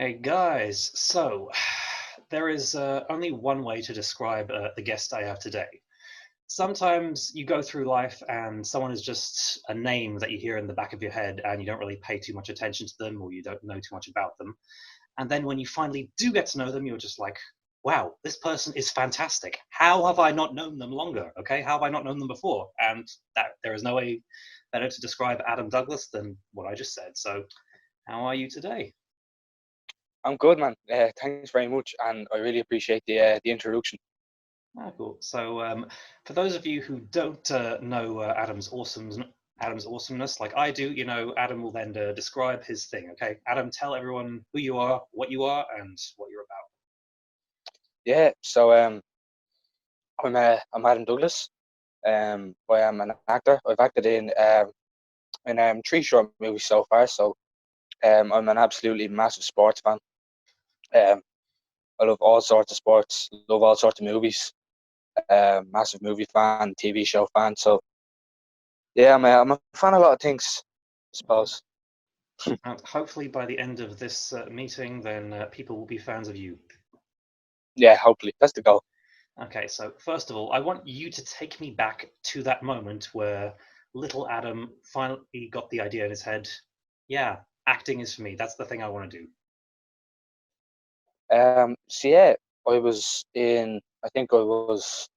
Hey guys, so there is only one way to describe the guest I have today. Sometimes you go through life and someone is just a name that you hear in the back of your head and you don't really pay too much attention to them or you don't know too much about them. And then when you finally do get to know them, you're just like, wow, this person is fantastic. How have I not known them longer? Okay, how have I not known them before? And that there is no way better to describe Adam Douglas than what I just said. So, how are you today? I'm good, man. Thanks very much, and I really appreciate the introduction. Ah, cool. So, for those of you who don't know Adam's awesomeness, like I do, Adam will then describe his thing. Okay, Adam, tell everyone who you are, and what you're about. Yeah, so I'm Adam Douglas. I am an actor. I've acted in three short movies so far. So I'm an absolutely massive sports fan. Um, I love all sorts of sports. Love all sorts of movies. Massive movie fan, TV show fan. So yeah, I'm a fan of a lot of things, I suppose. And hopefully, by the end of this meeting, then people will be fans of you. Yeah, hopefully that's the goal. Okay, so first of all, I want you to take me back to that moment where little Adam finally got the idea in his head. Yeah, acting is for me. That's the thing I want to do. So yeah, I think I was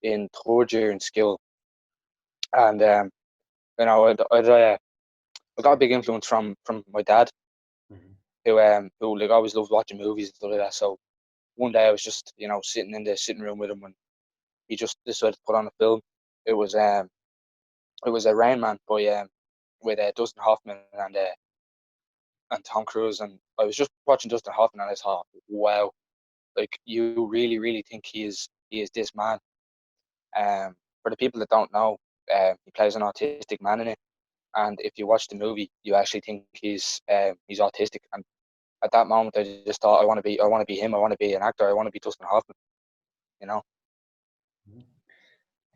in third year in school, and you know, I got a big influence from my dad, Mhm. who like always loved watching movies and stuff like that. So one day I was just sitting in the sitting room with him when he just decided to put on a film. It was a Rain Man by with Dustin Hoffman and Tom Cruise, and I was just watching Dustin Hoffman and I thought, wow, like you really think he is this man. For the people that don't know, he plays an autistic man in it, and if you watch the movie, you actually think he's autistic. And at that moment, I just thought, I want to be him. I want to be an actor. I want to be Dustin Hoffman. You know.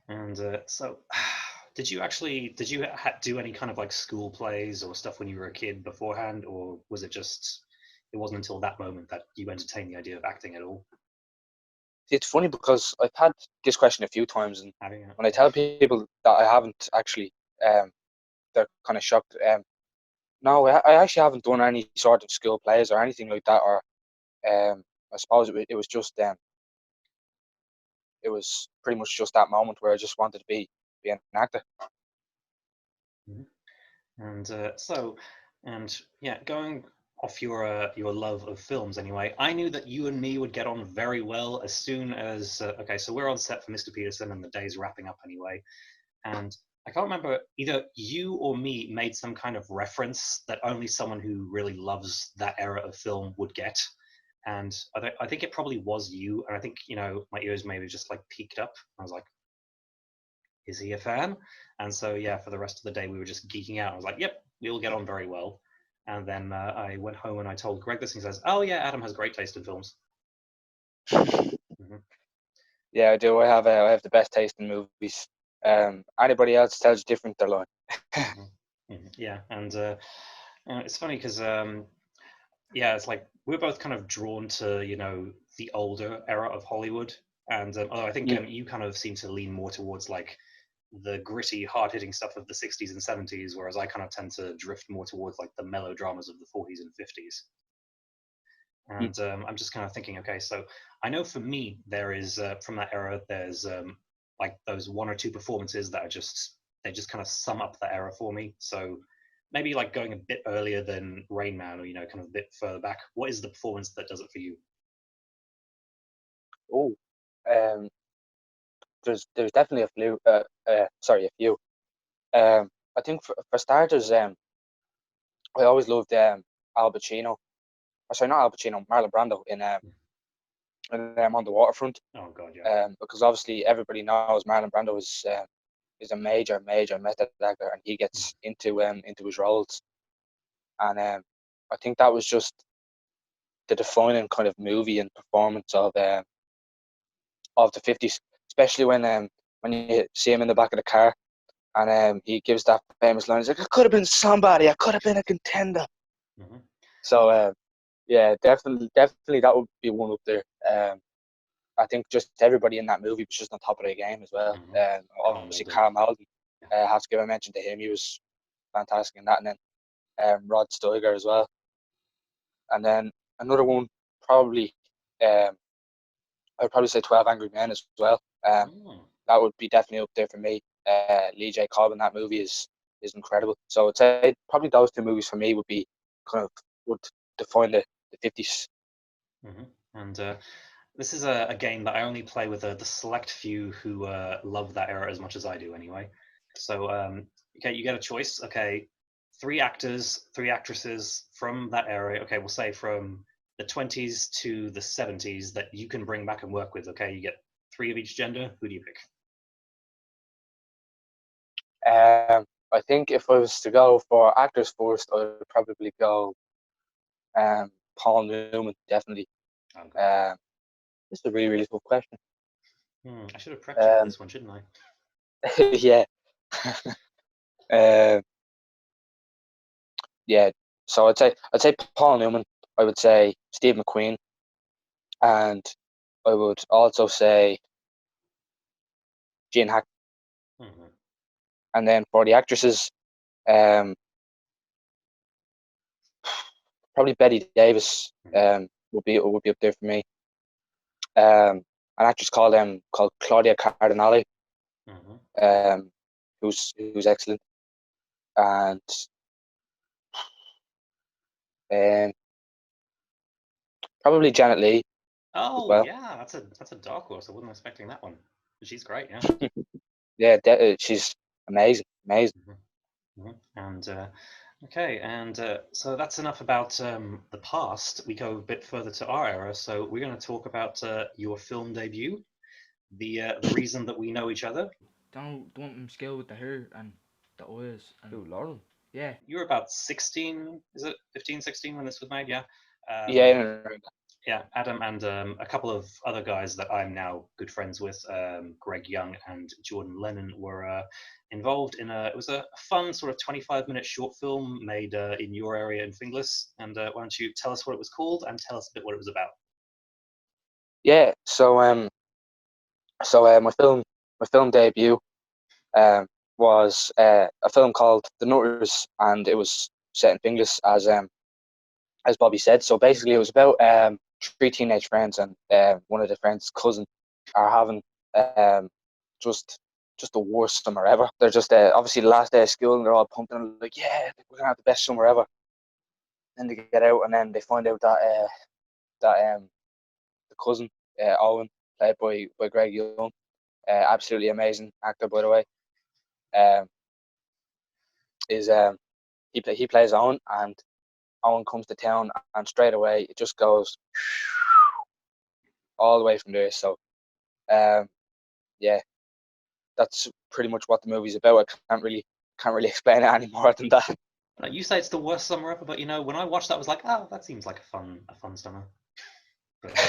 And so, did you do any kind of like school plays or stuff when you were a kid beforehand, or was it just it wasn't until that moment that you entertained the idea of acting at all? It's funny because I've had this question a few times, and Having it? when I tell people that I haven't actually, they're kind of shocked. No, I actually haven't done any sort of school plays or anything like that. Or I suppose it was just it was pretty much just that moment where I just wanted to be an actor. Mhm. And and yeah, going off your love of films anyway, I knew that you and me would get on very well as soon as okay, so we're on set for Mr. Peterson and the day's wrapping up anyway. And I can't remember either you or me made some kind of reference that only someone who really loves that era of film would get. And I think it probably was you. And I think, my ears maybe just like peaked up. I was like, is he a fan? And so, yeah, for the rest of the day, we were just geeking out. I was like, yep, we'll get on very well. And then I went home and I told Greg this, and he says, oh, yeah, Adam has great taste in films. Hmm. Yeah, I do. I have the best taste in movies. Anybody else tells you different, they're lying. Hmm. Hmm. Yeah. And it's funny because yeah, it's like we're both kind of drawn to the older era of Hollywood, and although I think Mm. you kind of seem to lean more towards like the gritty, hard-hitting stuff of the '60s and '70s, whereas I kind of tend to drift more towards like the melodramas of the '40s and '50s. Mm. And I'm just kind of thinking, okay, so I know for me there is from that era there's like those one or two performances that are just they just kind of sum up the era for me. So maybe like going a bit earlier than Rain Man, or kind of a bit further back. What is the performance that does it for you? Oh, um, there's definitely a few. Sorry, a few. I think for starters, I always loved Al Pacino. Or sorry, not Al Pacino, Marlon Brando in On the Waterfront. Oh God, yeah. Because obviously everybody knows Marlon Brando is a major method actor, and he gets into his roles. And I think that was just the defining kind of movie and performance of the 50s, especially when you see him in the back of the car and he gives that famous line. He's like, "I could have been somebody. I could have been a contender." Hmm. So yeah, definitely that would be one up there. I think just everybody in that movie was just on top of their game as well. Hmm. Carl Obviously, Malden. Carl Malden, Yeah. have to give a mention to him. He was fantastic in that, and then Rod Steiger as well. And then another one, probably, um, I'd probably say 12 Angry Men as well. Mm. That would be definitely up there for me. Lee J. Cobb in that movie is incredible. So I'd say probably those two movies for me would be kind of would define the 50s. Hmm. And this is a game that I only play with the select few who love that era as much as I do, anyway. So, okay, you get a choice. Okay, three actors, three actresses from that era. Okay, we'll say from the 20s to the 70s that you can bring back and work with. Okay, you get three of each gender. Who do you pick? I think if I was to go for actors first, I would probably go Paul Newman, definitely. Oh God, Um, this is a really, really tough question. I should have prepped you for Um, this one, shouldn't I? yeah. Um, yeah. So I'd say Paul Newman. I would say Steve McQueen, and I would also say Gene Hack. Hmm. And then for the actresses, um, probably Betty Davis Hmm. would be up there for me. An actress called Claudia Cardinale, Hmm. um, who's excellent, and um, probably Janet Leigh as Oh well. yeah, that's a dark horse. I wasn't expecting that one. She's great, yeah. Yeah, she's amazing, amazing. Hmm. Hmm. And okay, and so that's enough about the past. We go a bit further to our era. So we're going to talk about your film debut, the reason that we know each other. Don't want him skill with the hair and the eyes and Who, Lauren? yeah. You were about 16, is it 15, 16 when this was made? Yeah. Yeah, Um, yeah, Adam and a couple of other guys that I'm now good friends with, Greg Young and Jordan Lennon, were involved in it was a fun sort of 25-minute short film made in your area in Finglas. And why don't you tell us what it was called and tell us a bit what it was about? yeah. So my film debut was a film called The Nutters, and it was set in Finglas as Bobby said. So basically, it was about three teenage friends, and one of the friends' cousin are having um, just just the worst summer ever. They're just obviously the last day of school, and they're all pumped and like, yeah, we're gonna have the best summer ever. Then they get out, and then they find out that the cousin Owen, played by Greg Young, absolutely amazing actor by the way, um, is he plays Owen, and Owen comes to town, and straight away it just goes all the way from there. So um, yeah, that's pretty much what the movie's about. I can't really explain it any more than that. You say it's the worst summer ever, but when I watched that, I was like, oh, that seems like a fun summer. But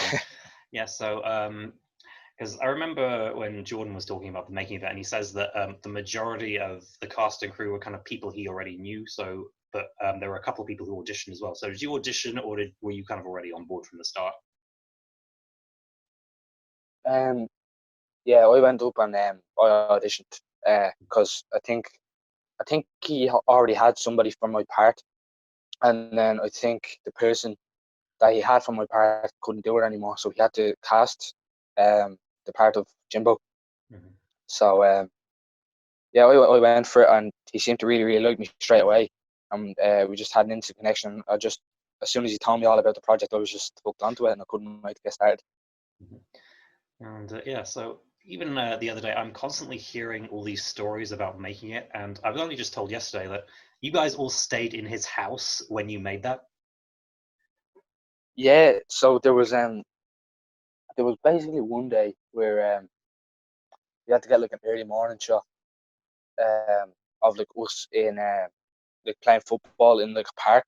yeah, so because I remember when Jordan was talking about the making of it, and he says that the majority of the cast and crew were kind of people he already knew. So, but there were a couple of people who auditioned as well. So, did you audition, or were you kind of already on board from the start? Um, yeah, I went up and I auditioned because I think he already had somebody for my part, and then I think the person that he had for my part couldn't do it anymore, so he had to cast the part of Jimbo. Mm-hmm. So yeah, I went for it, and he seemed to really, really like me straight away, and we just had an instant connection. As soon as he told me all about the project, I was just hooked onto it, and I couldn't wait to get started. Mm-hmm. And yeah, so even the other day, I'm constantly hearing all these stories about making it, and I was only just told yesterday that you guys all stayed in his house when you made that. Yeah, so there was basically one day where we had to get like an early morning shot of like us in like playing football in like a park.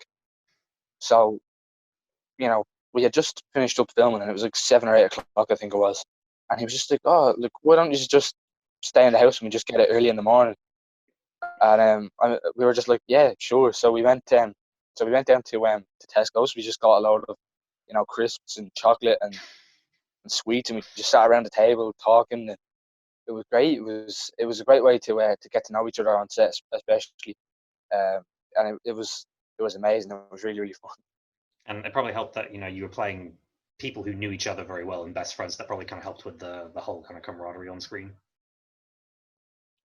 So we had just finished up filming, and it was like 7 or 8 o'clock, I think it was. And he was just like, "Oh, look, why don't you just stay in the house and we just get it early in the morning?" And we were just like, "Yeah, sure." So we went. So we went down to Tesco's. We just got a load of, crisps and chocolate and sweets, and we just sat around the table talking. And it was great. It was a great way to get to know each other on set, especially. And it was amazing. It was really, really fun. And it probably helped that you were playing people who knew each other very well and best friends. That probably kind of helped with the whole kind of camaraderie on screen.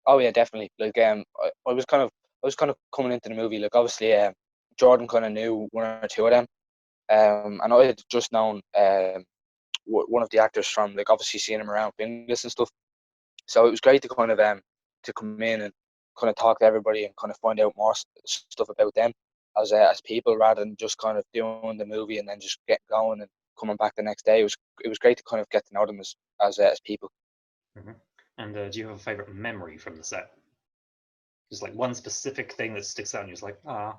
Oh yeah, definitely. Like I was kind of coming into the movie. Like obviously, Jordan kind of knew one or two of them. And I had just known one of the actors from, like, obviously seeing him around Finglas and stuff. So it was great to kind of to come in and kind of talk to everybody and kind of find out more stuff about them as people, rather than just kind of doing the movie and then just getting going and coming back the next day. It was great to kind of get to know them as people. Hmm. And do you have a favorite memory from the set? Just like one specific thing that sticks out and you're just like, ah.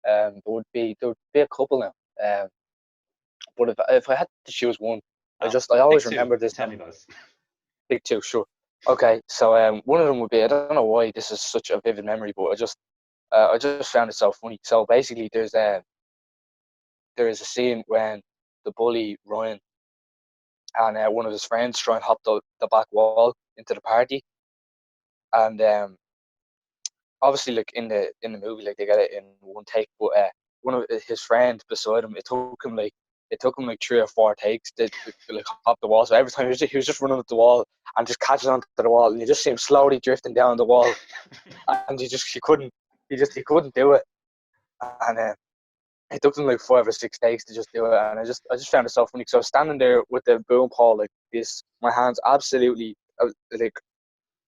There would be a couple now. But if I had to choose one, I Pick always two. remember this. Tell me both. Big two, sure. Okay, so one of them would be, I don't know why this is such a vivid memory, but I just found it so funny. So basically, there is a scene when the bully Ryan and one of his friends try and hop the back wall into the party, and obviously, like in the movie, like they get it in one take, but one of his friends beside him, it took him like 3 or 4 takes to like hop the wall. So every time he was just running up the wall and just catching onto the wall, and you just see him slowly drifting down the wall, and he couldn't do it, and it took him like 5 or 6 takes to just do it, and I just found it so funny because I was standing there with the boom pole like this, my hands absolutely like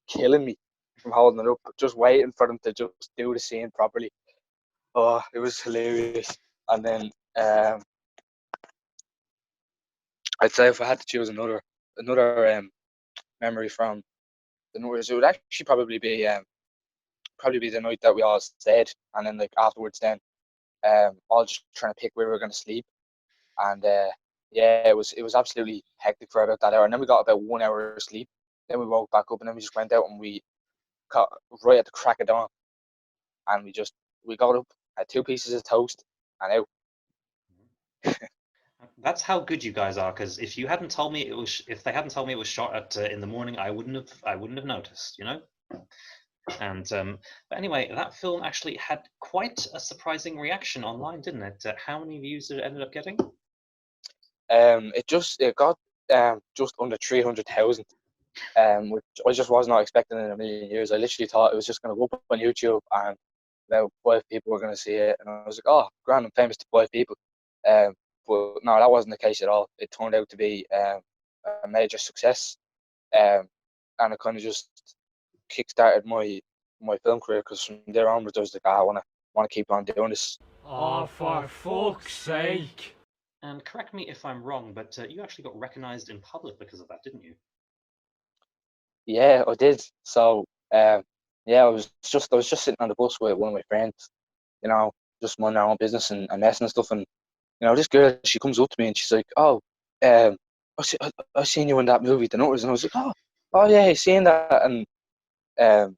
killing me from holding it up, just waiting for them to just do the scene properly. Oh, it was hilarious. And then I'd say if I had to choose another memory from the Northers, it would actually probably be the night that we all stayed, and then like afterwards, then all just trying to pick where we were going to sleep, and yeah, it was absolutely hectic for about that hour, and then we got about 1 hour of sleep. Then we woke back up, and then we just went out and we got right at the crack of dawn, and we got up, had 2 pieces of toast, and out. That's how good you guys are. Because if they hadn't told me it was shot at in the morning, I wouldn't have noticed. And but anyway, that film actually had quite a surprising reaction online, didn't it? How many views did it ended up getting? It got just under 300,000, which I just was not expecting in a million years. I literally thought it was just going to go up on YouTube and about 5 people were going to see it, and I was like, oh, grand, I'm famous to 5 people. But no, that wasn't the case at all. It turned out to be a major success, um, and it kind of just kick-started my film career, because from there onwards I was like, I want to keep on doing this. Oh, for fuck's sake. And correct me if I'm wrong, but you actually got recognized in public because of that, didn't you? Yeah, I did. So yeah, I was just sitting on the bus with one of my friends, you know, just minding our own business and messing and stuff, and this girl, she comes up to me and she's like, "Oh, I seen you in that movie, The Nutters," and I was like, "Oh yeah, I seen that," and um,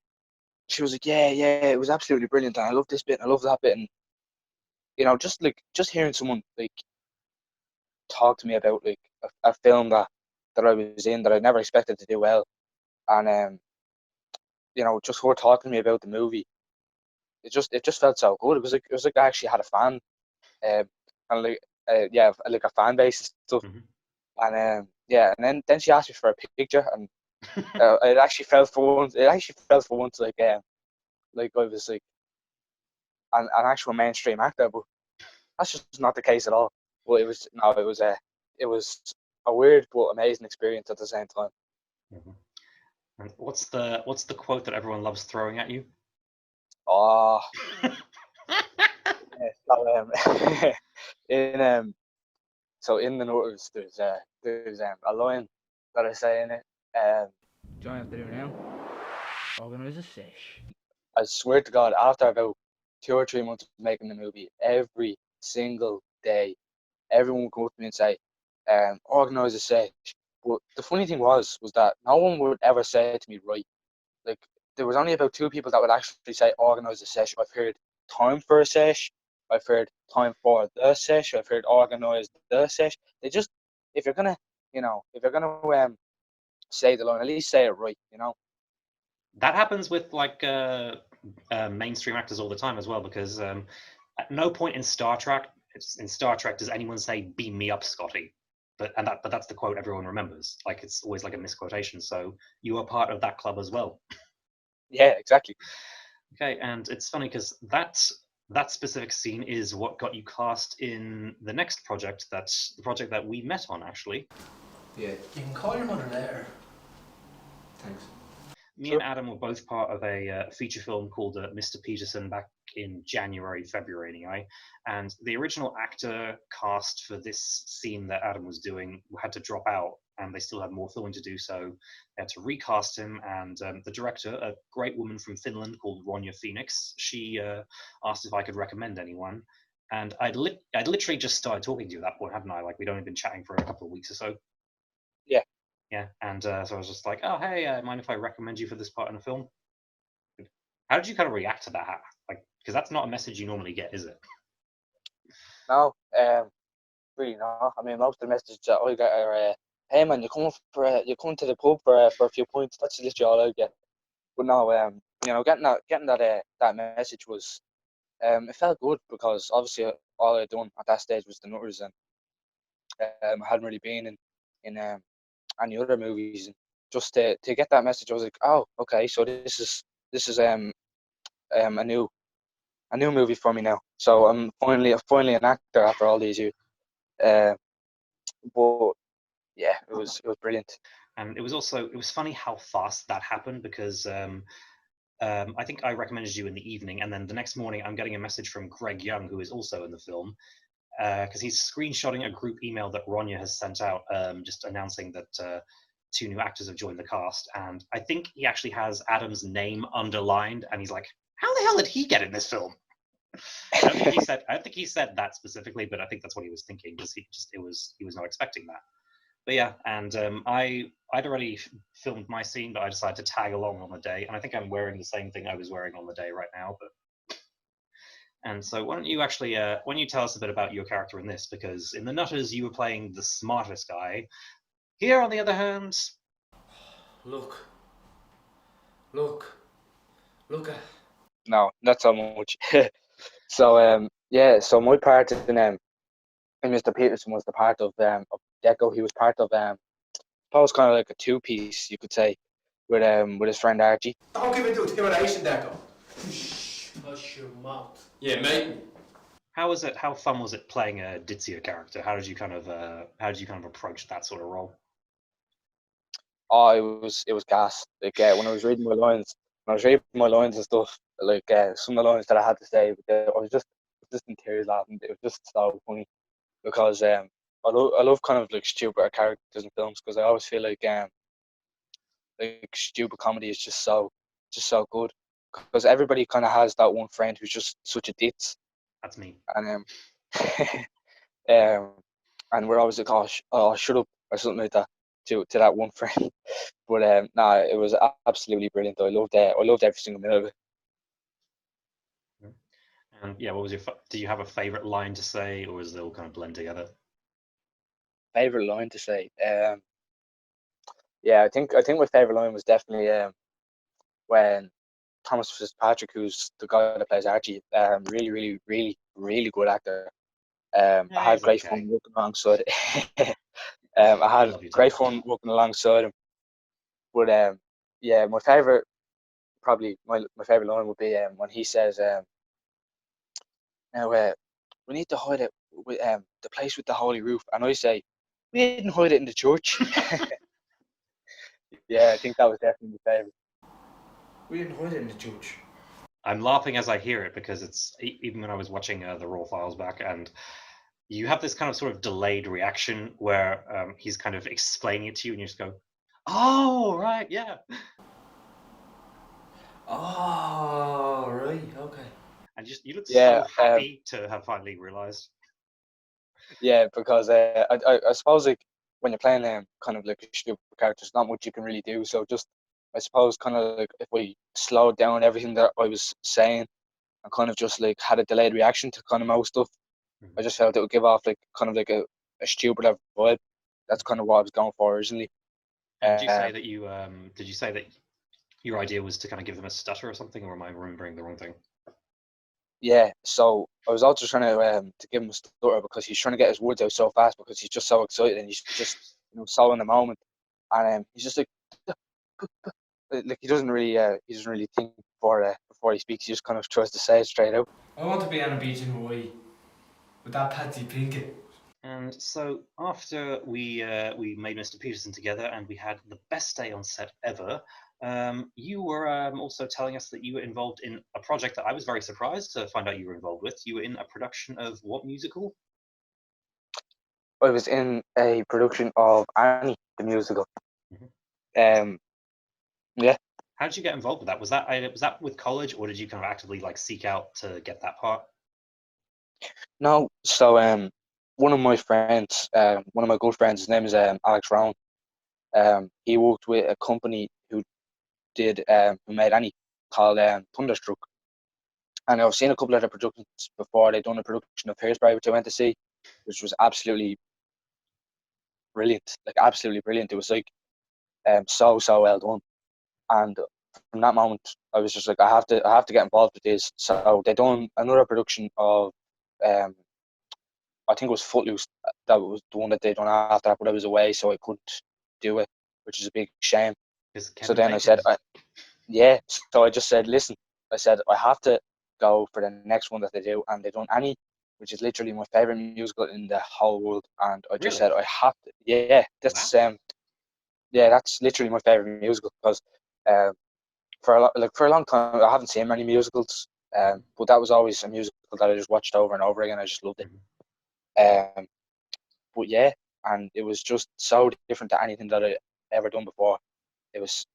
she was like, "Yeah, yeah, it was absolutely brilliant, and I love this bit, and I love that bit," and just hearing someone like talk to me about like a film that I was in that I never expected to do well, and just her talking to me about the movie, it just felt so good. It was like I actually had a fan, and like yeah, like a fan base and stuff. Mhm. And yeah, and then she asked me for a picture, and it actually felt for once. It actually felt for once like I was like an actual mainstream actor, but that's just not the case at all. Well, it was no, it was a weird but amazing experience at the same time. Mhm. And what's the quote that everyone loves throwing at you? Oh, yeah, so, in in the notice, there's a line that I say in it. Do I have to do now? Organise a sesh. I swear to God, after about 2 or 3 months of making the movie, every single day, everyone would come up to me and say, organise a sesh. But the funny thing was that no one would ever say it to me right. Like, there was only about 2 people that would actually say organise a sesh, I've heard time for a sesh. I've heard time for the sesh. I've heard organise the sesh. They just, if you're gonna, if you're gonna say the line, at least say it right. That happens with like mainstream actors all the time as well, because at no point in Star Trek does anyone say "Beam me up, Scotty," but that's the quote everyone remembers. Like it's always like a misquotation. So you are part of that club as well. Yeah, exactly. Okay, and it's funny because that specific scene is what got you cast in the next project. That's the project that we met on, actually. Yeah, you can call your mother later. Thanks. Me and Adam were both part of a feature film called Mr. Peterson back in January, February, anyway. And the original actor cast for this scene that Adam was doing had to drop out, and they still had more filming to do, so they had to recast him. And the director, a great woman from Finland called Ronja Phoenix, she asked if I could recommend anyone. And I'd literally just started talking to you at that point, hadn't I? Like, we'd only been chatting for a couple of weeks or so. Yeah. Yeah, and so I was just like, oh, hey, mind if I recommend you for this part in a film? How did you kind of react to that? Like, because that's not a message you normally get, is it? No, really not. I mean, most of the messages that I get are, "Hey man, you coming to the pub for a few points." That's literally all I get. But no, getting that message was, it felt good because obviously all I'd done at that stage was the Nutters, and I hadn't really been in any other movies. And just to get that message, I was like, oh, okay, so this is a new movie for me now. So I'm finally an actor after all these years. Uh, but yeah, it was brilliant. And it was funny how fast that happened, because I think I recommended you in the evening, and then the next morning I'm getting a message from Greg Young, who is also in the film, because he's screenshotting a group email that Ronja has sent out, just announcing that two new actors have joined the cast. And I think he actually has Adam's name underlined, and he's like, "How the hell did he get in this film?" I don't think he said that specifically, but I think that's what he was thinking, because he was not expecting that. But yeah, and I'd already filmed my scene, but I decided to tag along on the day, and I think I'm wearing the same thing I was wearing on the day right now. And so why don't you tell us a bit about your character in this? Because in the Nutters you were playing the smartest guy. Here, on the other hand, Look at. No, not so much. So yeah, so my part in Mr. Peterson was the part of Deco. He was part of I suppose kind of like a two-piece, you could say, with his friend Archie. Don't give it to intimidation, Deco. Shh, hush your mouth. Yeah, mate. how fun was it playing a ditzier character? How did you kind of approach that sort of role? Oh, it was gas. Like when I was reading my lines and stuff, like some of the lines that I had to say, I was just in tears laughing. It was just so funny because I love kind of like stupid characters in films, because I always feel like stupid comedy is just so good, because everybody kind of has that one friend who's just such a ditz, That's me. and um and we're always like, oh, shut up, or something like that to that one friend. But nah, it was absolutely brilliant. I loved every single minute of it. And yeah, what was do you have a favorite line to say, or is it all kind of blend together? Favorite line to say, yeah, I think my favorite line was definitely when Thomas Fitzpatrick, who's the guy that plays Archie, really, really, really, really good actor. I Yeah, had he's great okay. fun working alongside. I We had love you, Tom. great fun working alongside him. But yeah, probably my favorite line would be when he says, "Now we need to hide it with the place with the holy roof," and I say, "We didn't hide it in the church." Yeah, I think that was definitely my favorite. We didn't hide it in the church. I'm laughing as I hear it, because it's even when I was watching the raw files back, and you have this kind of sort of delayed reaction where he's kind of explaining it to you, and you just go, "Oh, right, yeah." Oh, right, okay. And you look so Yeah, happy to have finally realized. yeah, because I suppose like when you're playing kind of like a stupid character, there's not much you can really do. So just I suppose kind of like if we slowed down everything that I was saying, and kind of just like had a delayed reaction to kind of most stuff. Mhm. I just felt it would give off like kind of like a stupid vibe. That's kind of what I was going for originally. And did you say Um, that did you say that your idea was to kind of give him a stutter or something, or am I remembering the wrong thing? yeah, so I was also trying to give him a stutter because he's trying to get his words out so fast because he's just so excited and he's just so in the moment, and he's just like he doesn't really think before he speaks. He just kind of tries to say it straight out. I want to be on a beach in Hawaii with that Patsy Pinkett. And so after we made Mr. Peterson together and we had the best day on set ever, you were also telling us that you were involved in a project that I was very surprised to find out you were involved with. You were in a production of what musical? I was in a production of Annie the musical. Mhm. Um, yeah. How did you get involved with that? Was that with college, or did you kind of actively like seek out to get that part? No, so one of my friends, one of my good friends, his name is Alex Rowan. He worked with a company who made Annie called Thunderstruck, and I've seen a couple of their productions before. They've done a production of Hairspray, which I went to see, which was absolutely brilliant, like absolutely brilliant. It was like so well done, and from that moment, I was just like, I have to get involved with this. So they done another production of um, I think it was Footloose. That was the one that they done after that, but I was away, so I couldn't do it, which is a big shame. Because So Kevin then I Bacon. said, yeah. So I just said, listen, I said I have to go for the next one that they do, and they done Annie, which is literally my favorite musical in the whole world. And I just Really? said I have to. Yeah, Wow. that's literally my favorite musical because um, for a long time I haven't seen many musicals, but that was always a musical that I just watched over and over again. I just loved it. Mhm. Um, but yeah, and it was just so different to anything that I ever done before. It was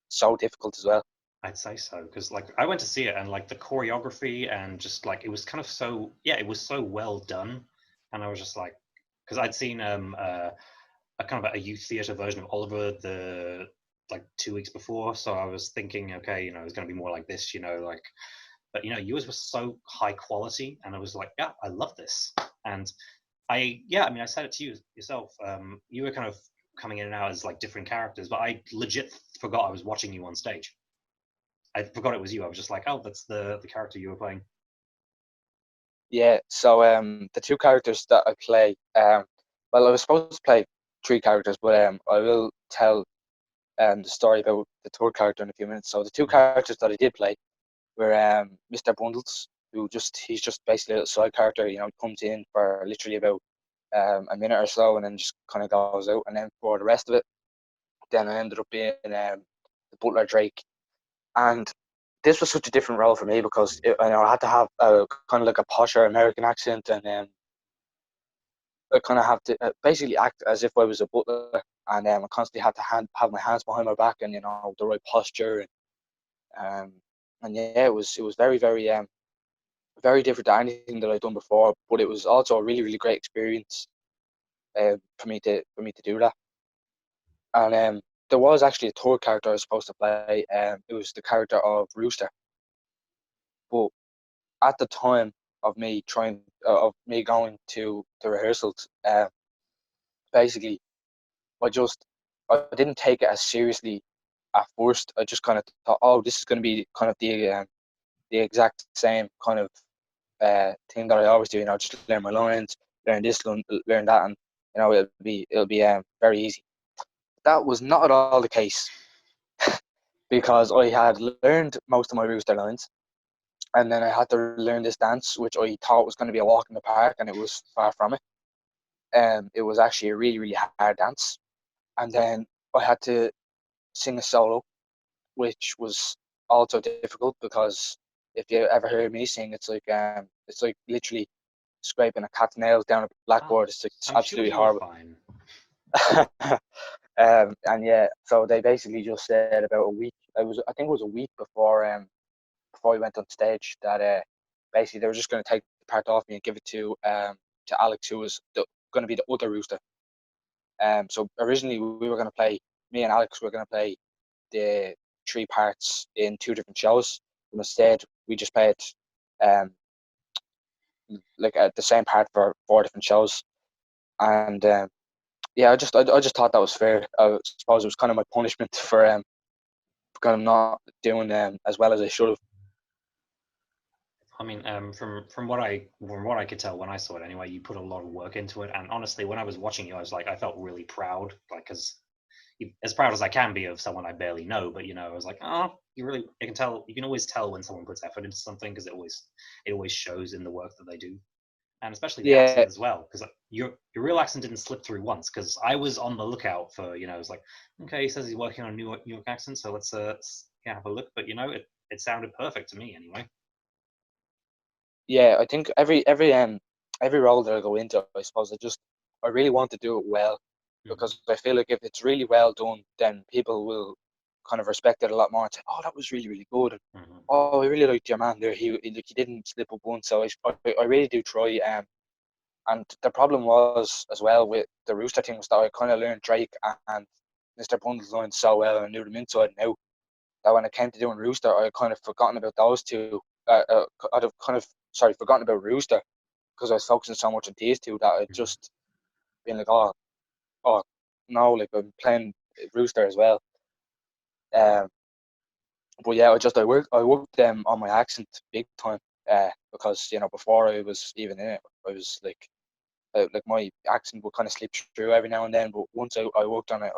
so difficult as well. I'd say so because like I went to see it and like the choreography and just like it was kind of it was so well done, and I was just like because I'd seen a kind of a youth theater version of Oliver the like 2 weeks before, so I was thinking okay, it's going to be more like this, like, but yours was so high quality, and I was like, yeah, I love this. And I mean I said it to you yourself, you were kind of coming in and out as like different characters, but I legit forgot I was watching you on stage. I forgot it was you. I was just like, oh, that's the character you were playing. Yeah, so the two characters that I play, well, I was supposed to play three characters, but I will tell the story about the third character in a few minutes. So the two Mhm. characters that I did play were Mr. Bundles, he's just basically a little side character. He comes in for literally about a minute or so, and then just kind of goes out. And then for the rest of it, then I ended up being the butler Drake, and this was such a different role for me because I had to have a kind of like a posher American accent, and I kind of have to basically act as if I was a butler, and I constantly had to have my hands behind my back and the right posture, um, and yeah, it was very different to anything that I'd done before, but it was also a really really great experience for me to do that. And there was actually a third character I was supposed to play. It was the character of Rooster, but at the time of me going to the rehearsals, basically I didn't take it as seriously at first. I just kind of thought, oh, this is going to be kind of the exact same kind of thing that I always do. Just learn my lines, learn this, learn that, and it'll be very easy. That was not at all the case because I had learned most of my Rooster lines, and then I had to learn this dance, which I thought was going to be a walk in the park, and it was far from it. It was actually a really, really hard dance. And then I had to sing a solo, which was also difficult because if you ever hear me sing, it's like literally scraping a cat's nails down a Oh, blackboard. It's I'm sure absolutely you were horrible. fine. And yeah, so they basically just said about a week. I think it was a week before we went on stage that basically they were just going to take the part off me and give it to Alex, who was going to be the other Rooster. So originally we were going to play, me and Alex were going to play the three parts in two different shows. But instead, we just played um, like at the same part for 4 different shows, and yeah, I just thought that was fair. I suppose it was kind of my punishment for kind of not doing as well as I should have. I mean, from what I could tell when I saw it anyway, you put a lot of work into it. And honestly, when I was watching you, I was like, I felt really proud, like, because as proud as I can be of someone I barely know. But I was like, oh, I can tell, you can always tell when someone puts effort into something because it always shows in the work that they do, and especially the Yeah, accent as well. Because your real accent didn't slip through once. Because I was on the lookout for, I was like, okay, he says he's working on a New York accent, so let's yeah, have a look. But it sounded perfect to me anyway. yeah. I think every role that I go into, I suppose I really want to do it well, Mhm. because I feel like if it's really well done, then people will kind of respect it a lot more and say, "Oh, that was really, really good." And, Mhm. "Oh, I really liked your man there. He didn't slip up once." So I really do try. And the problem was as well with the Rooster thing was that I kind of learned Drake and Mr. Bundle's lines so well, and I knew them inside and out, that when it came to doing Rooster, I kind of forgotten about those two. I'd have kind of forgotten about Rooster because I was focusing so much on these two that I Mhm. just been like, oh no, like I'm playing Rooster as well. Um, but yeah, I worked on my accent big time. Because before I was even in it, I was like my accent would kind of slip through every now and then. But once I worked on it,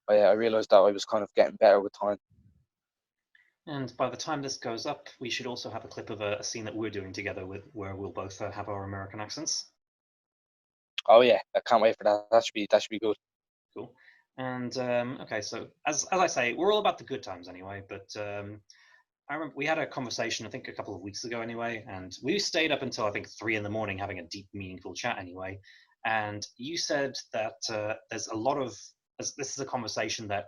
I realized that I was kind of getting better with time. And by the time this goes up, we should also have a clip of a scene that we're doing together where we'll both have our American accents. Oh yeah, I can't wait for that. That should be good. Cool. And okay, so as I say, we're all about the good times anyway. But I remember we had a conversation, I think a couple of weeks ago anyway, and we stayed up until I think 3 in the morning having a deep, meaningful chat anyway. And you said that there's a lot of this is a conversation that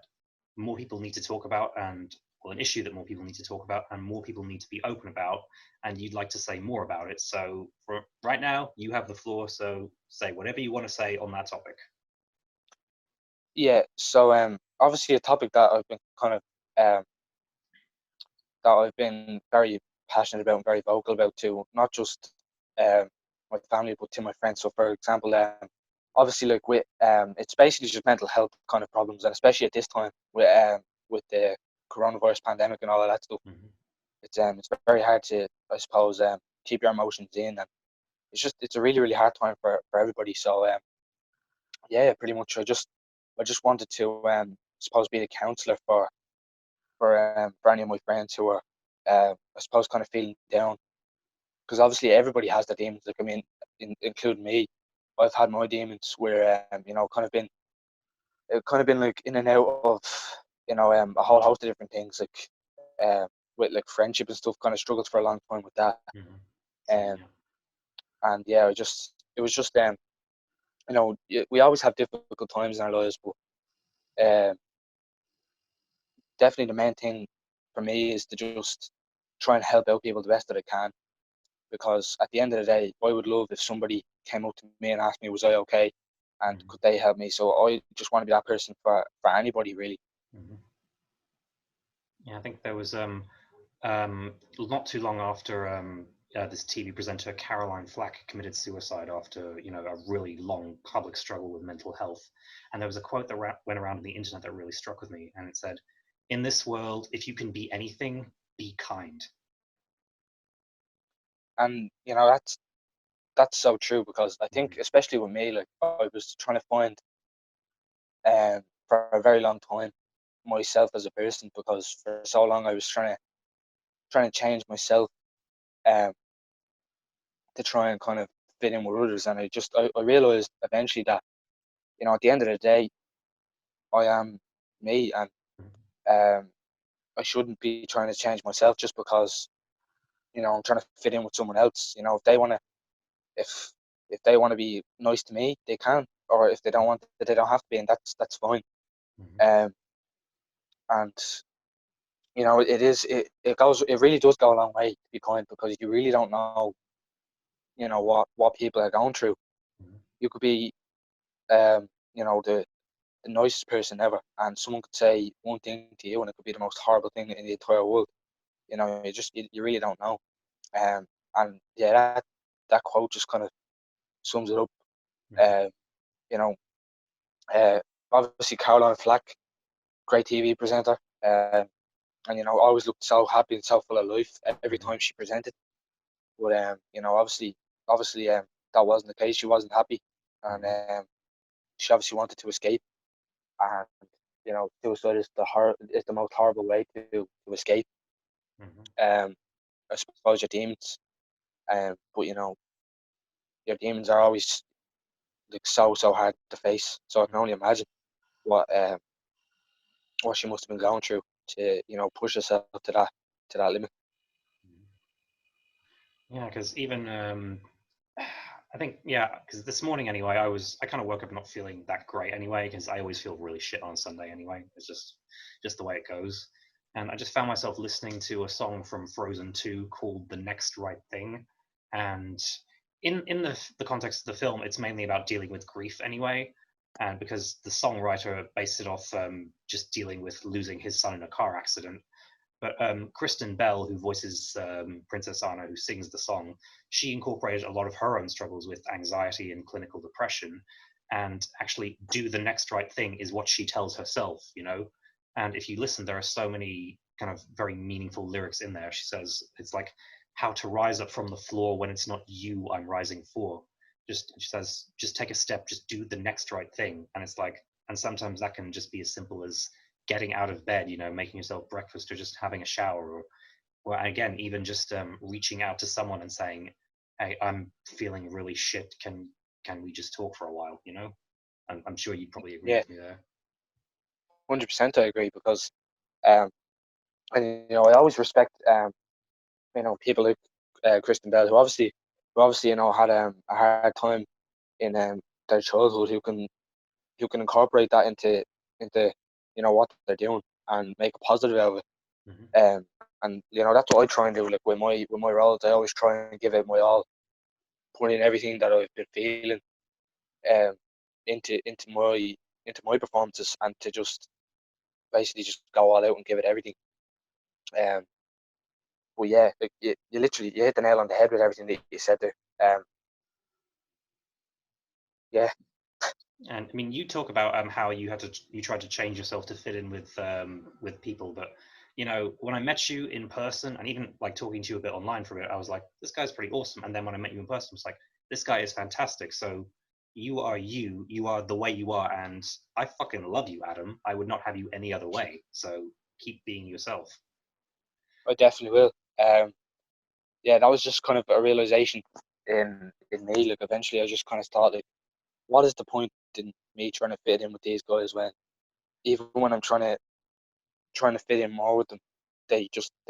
more people need to talk about, and well, an issue that more people need to talk about, and more people need to be open about, and you'd like to say more about it. So for right now, you have the floor. So say whatever you want to say on that topic. Yeah. So obviously a topic that I've been kind of um that I've been very passionate about and very vocal about too, not just my family but to my friends. So for example, obviously like it's basically just mental health kind of problems, and especially at this time with the coronavirus pandemic and all of that stuff. Mm-hmm. It's very hard to, I suppose, keep your emotions in, and it's a really, really hard time for everybody. So yeah, pretty much I just wanted to suppose be the counselor for any of my friends who are I suppose kind of feeling down, because obviously everybody has their demons. Like I mean, including me, I've had my demons where kind of been like in and out of a whole host of different things, like uh, with like friendship and stuff. Kind of struggled for a long time with that. Mm-hmm. Same, Um, yeah. and yeah, it was just we always have difficult times in our lives, but um, definitely the main thing for me is to just try and help out people the best that I can. Because at the end of the day, I would love if somebody came up to me and asked me, was I okay? And Mm-hmm. could they help me? So I just want to be that person for anybody, really. Mm-hmm. Yeah, I think there was not too long after this TV presenter Caroline Flack committed suicide after a really long public struggle with mental health, and there was a quote that went around on the internet that really struck with me, and it said, "In this world, if you can be anything, be kind." And that's so true, because I Mm-hmm. think, especially with me, like I was trying to find for a very long time myself as a person, because for so long I was trying to change myself um to try and kind of fit in with others. And I realized eventually that at the end of the day, I am me, and um I shouldn't be trying to change myself just because I'm trying to fit in with someone else. If they want to, if if they want to be nice to me, they can, or if they don't want to, they don't have to be, and that's fine. Mm-hmm. Um, and it really does go a long way to be kind, because you really don't know what people are going through. Mm-hmm. You could be um the nicest person ever, and someone could say one thing to you, and it could be the most horrible thing in the entire world. You really don't know. And yeah, that quote just kind of sums it up. Mhm. You know, uh, obviously Caroline Flack, great TV presenter, and always looked so happy and so full of life every Mhm. time she presented. But obviously, that wasn't the case. She wasn't happy, and Mhm. she obviously wanted to escape. And suicide is the most horrible way to escape. Mhm. Um, I suppose your demons, but your demons are always like so hard to face. So I can only imagine what what she must have been going through to push herself to that limit. Mhm. Yeah, because even I think yeah, because this morning anyway, I kind of woke up not feeling that great anyway, because I always feel really shit on Sunday anyway. It's just the way it goes. And I just found myself listening to a song from Frozen 2 called "The Next Right Thing," and in the context of the film, it's mainly about dealing with grief anyway. And because the songwriter based it off just dealing with losing his son in a car accident, but Kristen Bell, who voices Princess Anna, who sings the song, she incorporated a lot of her own struggles with anxiety and clinical depression. And actually, do the next right thing is what she tells herself. And if you listen, there are so many kind of very meaningful lyrics in there. She says, it's like how to rise up from the floor when it's not you I'm rising for. She says, just take a step, just do the next right thing. And it's like, and sometimes that can just be as simple as getting out of bed, making yourself breakfast or just having a shower or again, even just reaching out to someone and saying, hey, I'm feeling really shit. Can we just talk for a while? I'm sure you probably agree Yeah, with me there. 100% I agree because um, and I always respect people like Kristen Bell who obviously had a hard time in their childhood who can incorporate that into what they're doing and make a positive out of it. Hmm. And that's what I try and do. Like with my roles, I always try and give it my all, put in everything that I've been feeling um, into my performances, and to just basically just go all out and give it everything. Um, but yeah, like you literally you hit the nail on the head with everything that you said there. Yeah, And I mean, you talk about how you tried to change yourself to fit in with people, but when I met you in person and even like talking to you a bit online for a bit, I was like, this guy's pretty awesome. And then when I met you in person, I was like, this guy is fantastic. So you are the way you are, and I fucking love you, Adam. I would not have you any other way. So keep being yourself. I definitely will. Yeah, that was just kind of a realization in me. Like eventually, I just kind of thought like, what is the point in me trying to fit in with these guys when even when I'm trying to fit in more with them, they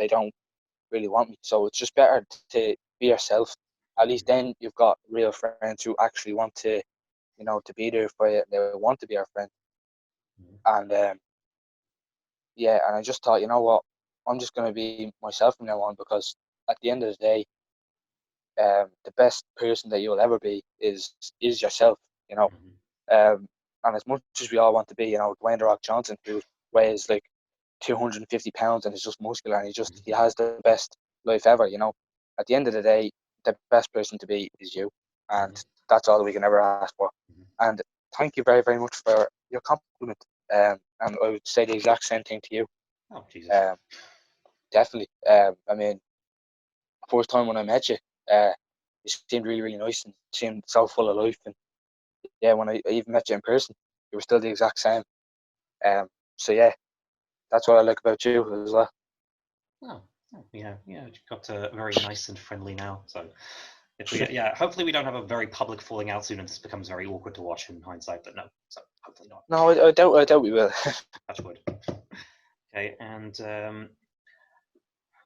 don't really want me. So it's just better to be yourself. At least Mhm. then you've got real friends who actually want to be there for you. They want to be our friend. Mhm. And yeah, and I just thought, you know what, I'm just gonna be myself from now on because at the end of the day, the best person that you'll ever be is yourself. You know, Mhm. and as much as we all want to be, Dwayne the Rock Johnson, who weighs like 250 pounds and is just muscular and he Mhm. has the best life ever. At the end of the day, the best person to be is you, and Mhm. that's all that we can ever ask for. Mhm. And thank you very very much for your compliment. And I would say the exact same thing to you. Oh Jesus. Um, definitely. I mean, first time when I met you, you seemed really really nice and seemed so full of life. And yeah, when I even met you in person, you were still the exact same. Um, so yeah, that's what I like about you as well. Oh, yeah, yeah. It got very nice and friendly now. So if we, yeah, hopefully we don't have a very public falling out soon, and this becomes very awkward to watch in hindsight. But no, so hopefully not. No, I doubt we will. Touch wood. Okay, and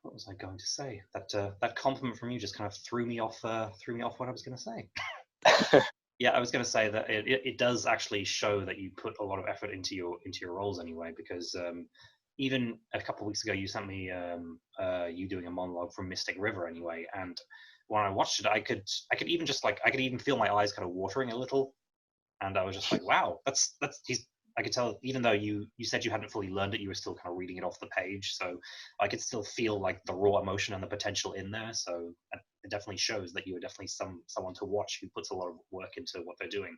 what was I going to say? That compliment from you just kind of threw me off what I was going to say. Yeah, I was going to say that it does actually show that you put a lot of effort into your roles anyway, because even a couple of weeks ago you sent me you doing a monologue from Mystic River anyway, and when I watched it, I could even just like I could even feel my eyes kind of watering a little, and I was just like, wow, that's he's I could tell, even though you said you hadn't fully learned it, you were still kind of reading it off the page. So I could still feel like the raw emotion and the potential in there. So it definitely shows that you are definitely someone to watch who puts a lot of work into what they're doing.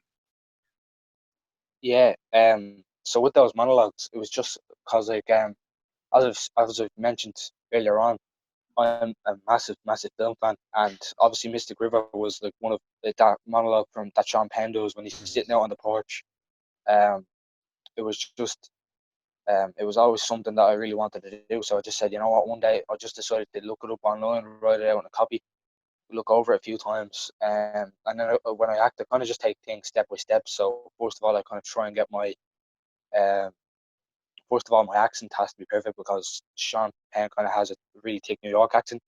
Yeah. So with those monologues, it was just because like as I've mentioned earlier on, I'm a massive film fan, and obviously Mystic River was like one of that monologue from that Sean Penn does when he's sitting out on the porch. Um, it was just it was always something that I really wanted to do. So I just said, you know what, one day I just decided to look it up online, write it out in a copy, look over it a few times, and then when I act, I kind of just take things step by step. So first of all, I kind of try and get my um, first of all, my accent has to be perfect because Sean Penn kind of has a really thick New York accent.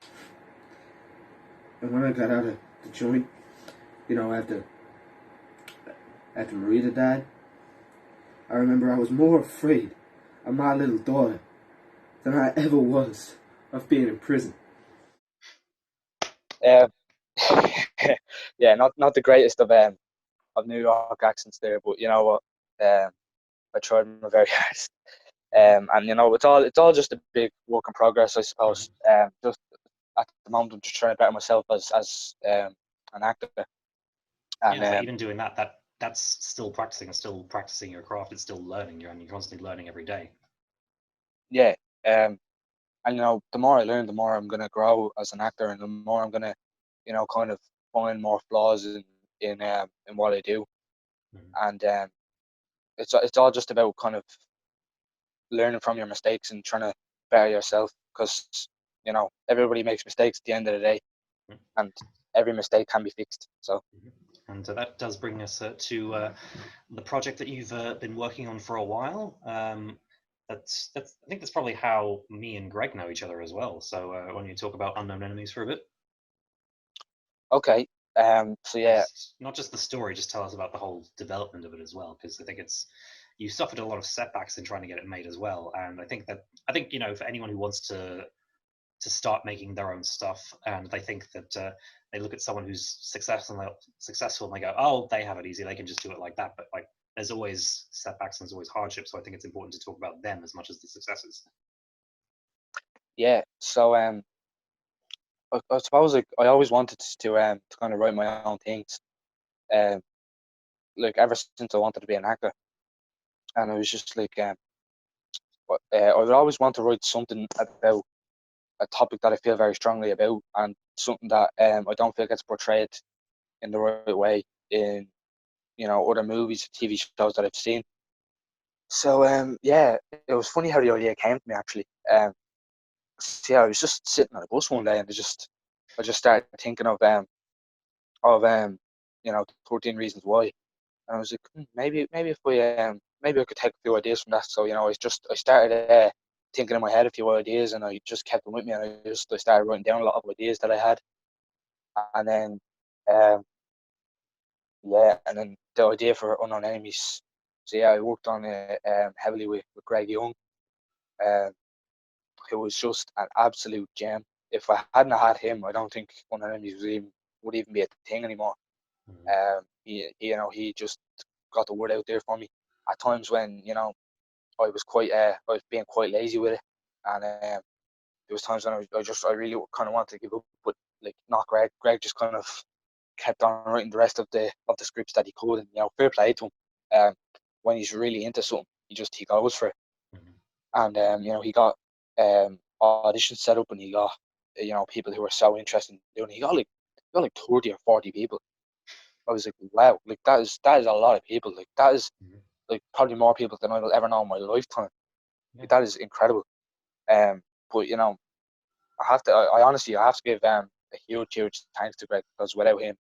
And when I got out of the joint, after Marita died, I remember I was more afraid of my little daughter than I ever was of being in prison. Um, yeah, not the greatest of New York accents there, but you know what? I tried my very hardest. And you know, it's all just a big work in progress, I suppose. Just at the moment, I'm just trying to better myself as an actor. And Yeah, so even doing that's still practicing, it's still practicing your craft, it's still learning. You're constantly learning every day. yeah, and you know, the more I learn, the more I'm gonna grow as an actor, and the more I'm gonna, you know, kind of find more flaws in what I do. Mhm. And it's all just about kind of learning from your mistakes and trying to better yourself, because you know everybody makes mistakes at the end of the day, Mhm. and every mistake can be fixed. So And that does bring us to the project that you've been working on for a while. That's I think that's probably how me and Greg know each other as well. So why don't you talk about Unknown Enemies for a bit? okay, so yeah, Just not just the story, just tell us about the whole development of it as well, because I think it's you suffered a lot of setbacks in trying to get it made as well. And I think for anyone who wants to start making their own stuff, and they think that they look at someone who's successful and they go, oh, they have it easy, they can just do it like that. But like, there's always setbacks and there's always hardships. So I think it's important to talk about them as much as the successes. yeah. So I suppose like I always wanted to kind of write my own things. Um, like ever since I wanted to be an actor, and I was just like I would always want to write something about a topic that I feel very strongly about, and something that I don't feel gets portrayed in the right way in, you know, other movies, TV shows that I've seen. So yeah, it was funny how the idea came to me actually. So yeah, I was just sitting on a bus one day, and I just started thinking of you know, 13 Reasons Why, and I was like, maybe if maybe I could take a few ideas from that. So you know, I started thinking in my head a few ideas, and I just kept them with me, and I started writing down a lot of ideas that I had, and then um yeah, and then the idea for Unknown Enemies. So yeah, I worked on it heavily with Greg Young. Um, who was just an absolute gem. If I hadn't had him, I don't think Unknown Enemies would even be a thing anymore. Mhm. You know, he just got the word out there for me. At times when you know I was being quite lazy with it, and there was times when I really kind of wanted to give up, but like not Greg. Greg just kind of kept on writing the rest of the scripts that he could, and you know, fair play to him. When he's really into something, he goes for it, Mhm. and you know, he got auditions set up, and he got you know, people who were so interested in doing it. He got like 30 or 40 people. I was like, wow, like that is a lot of people. Like that is Mhm. like probably more people than I will ever know in my lifetime. Yeah. Like, that is incredible. But you know, I honestly I have to give a huge thanks to Greg, because without him,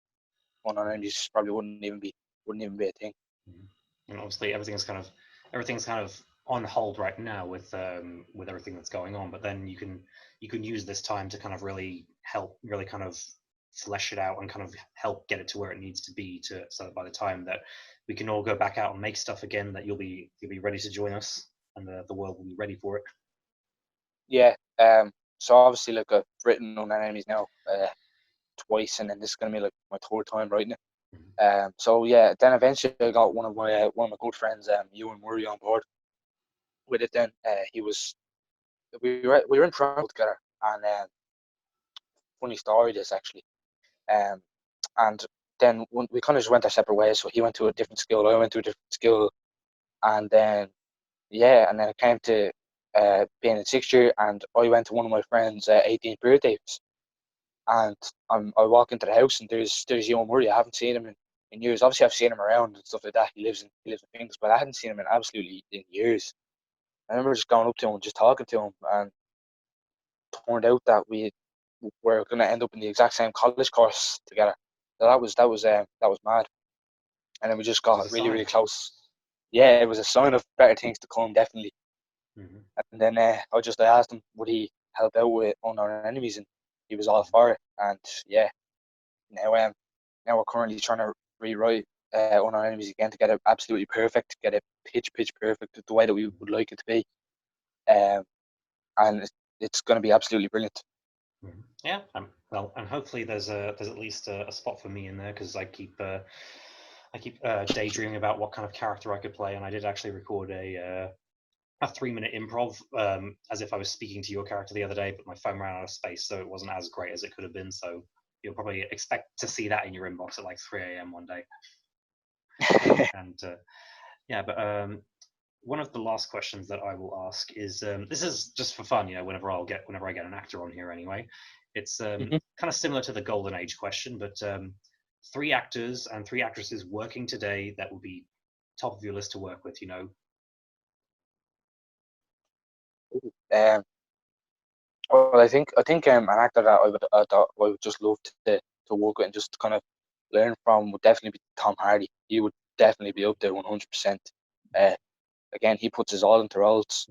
one on Enemies probably wouldn't even be a thing. Mhm. And obviously everything's kind of on hold right now with everything that's going on. But then you can use this time to kind of really kind of flesh it out and kind of help get it to where it needs to be to so that by the time that we can all go back out and make stuff again, that you'll be ready to join us and the world will be ready for it. Yeah. So obviously, like I've written on Enemies now twice, and then this is gonna be like my third time writing it. So yeah, then eventually I got one of my good friends, Ewan Murray, on board with it. Then we were in Toronto together, and funny story this actually. Um, and then we kind of just went our separate ways. So he went to a different school, I went to a different school, and then yeah, and then it came to being in sixth year, and I went to one of my friends' 18th birthdays, and I walk into the house, and there's Ewan Murray. I haven't seen him in years. Obviously, I've seen him around and stuff like that. He lives in Finglas, but I hadn't seen him in absolutely in years. I remember just going up to him and just talking to him, and turned out that we were going to end up in the exact same college course together. So that was mad. And then we just It was got a really sign. really close. Yeah, it was a sign of better things to come, definitely. Hmm. And then I asked him would he help out with Unknown Enemies, and he was all for it. And yeah, now now we're currently trying to rewrite Unknown Enemies again to get it absolutely perfect, get it pitch perfect the way that we would like it to be. Um, and it's going to be absolutely brilliant. Yeah, well, and hopefully there's at least a spot for me in there because I keep daydreaming about what kind of character I could play, and I did actually record a 3-minute improv as if I was speaking to your character the other day, but my phone ran out of space, so it wasn't as great as it could have been. So you'll probably expect to see that in your inbox at like 3 a.m. one day. And yeah, but one of the last questions that I will ask is this is just for fun, whenever I get an actor on here anyway. It's kind of similar to the golden age question, but 3 actors and 3 actresses working today that would be top of your list to work with. um, well, I think an actor that I would just love to work with and just kind of learn from would definitely be Tom Hardy. He would definitely be up there 100%. Again, he puts his all into roles.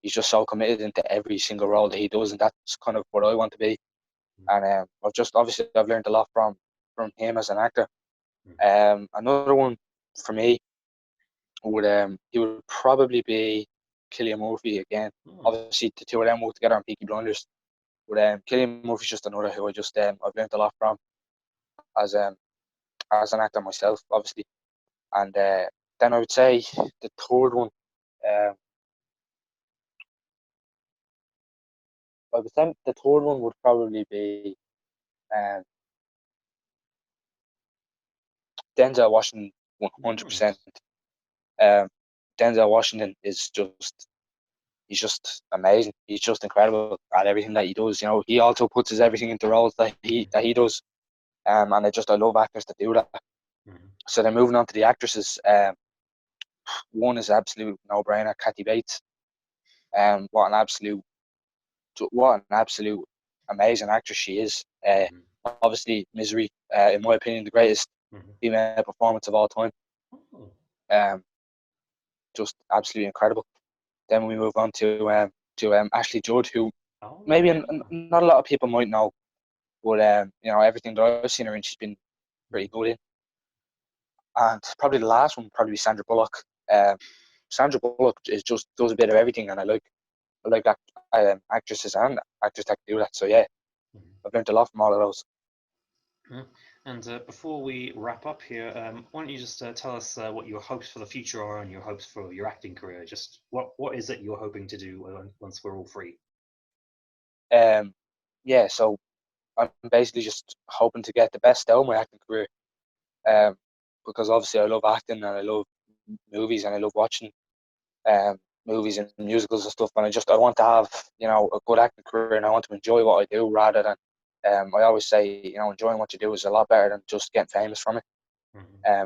He's just so committed into every single role that he does, and that's kind of what I want to be. And I've learned a lot from him as an actor. Another one for me he would probably be Cillian Murphy again. Obviously, the two of them work together on Peaky Blinders. But Cillian Murphy's just another who I've learned a lot from as as an actor myself, obviously. And then I would say the third one, um, would probably be um, Denzel Washington, 100%. Um, Denzel Washington he's just amazing. He's just incredible at everything that he does. He also puts his everything into roles that he does. And I love actors that do that. So then moving on to the actresses, one is absolute no brainer, Kathy Bates. What an absolute amazing actress she is. Obviously, Misery, in my opinion, the greatest female performance of all time. Um, just absolutely incredible. Then we move on to Ashley Judd, who maybe not a lot of people might know, but everything that I've seen her in, she's been pretty good in. And probably the last one would probably be Sandra Bullock. Sandra Bullock just does a bit of everything, and I like actresses and actors that can do that. So yeah, I've learned a lot from all of those. And before we wrap up here, why don't you just tell us what your hopes for the future are and your hopes for your acting career? Just what is it you're hoping to do once we're all free? Yeah, so I'm basically just hoping to get the best out of my acting career. Because obviously I love acting and I love movies and I love watching movies and musicals and stuff. And I want to have a good acting career, and I want to enjoy what I do rather than I always say enjoying what you do is a lot better than just getting famous from it.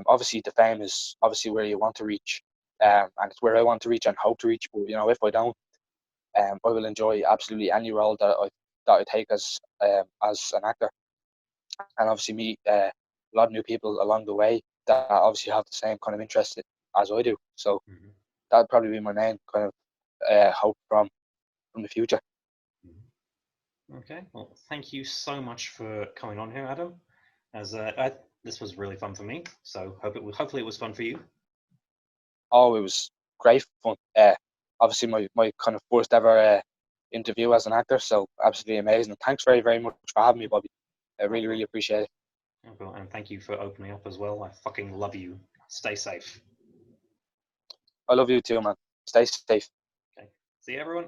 Obviously the fame is obviously where you want to reach, and it's where I want to reach and hope to reach. But if I don't, I will enjoy absolutely any role that I take as an actor, and obviously meet a lot of new people along the way that obviously have the same kind of interest as I do. So that'd probably be my main kind of hope from the future. Okay, well, thank you so much for coming on here, Adam. As this was really fun for me, so hopefully it was fun for you. Oh, it was great fun. Obviously my kind of first ever interview as an actor, so absolutely amazing. Thanks very, very much for having me, Bobby. I really, really appreciate it. Oh, cool. And thank you for opening up as well. I fucking love you. Stay safe. I love you too, man. Stay safe. Okay. See you, everyone.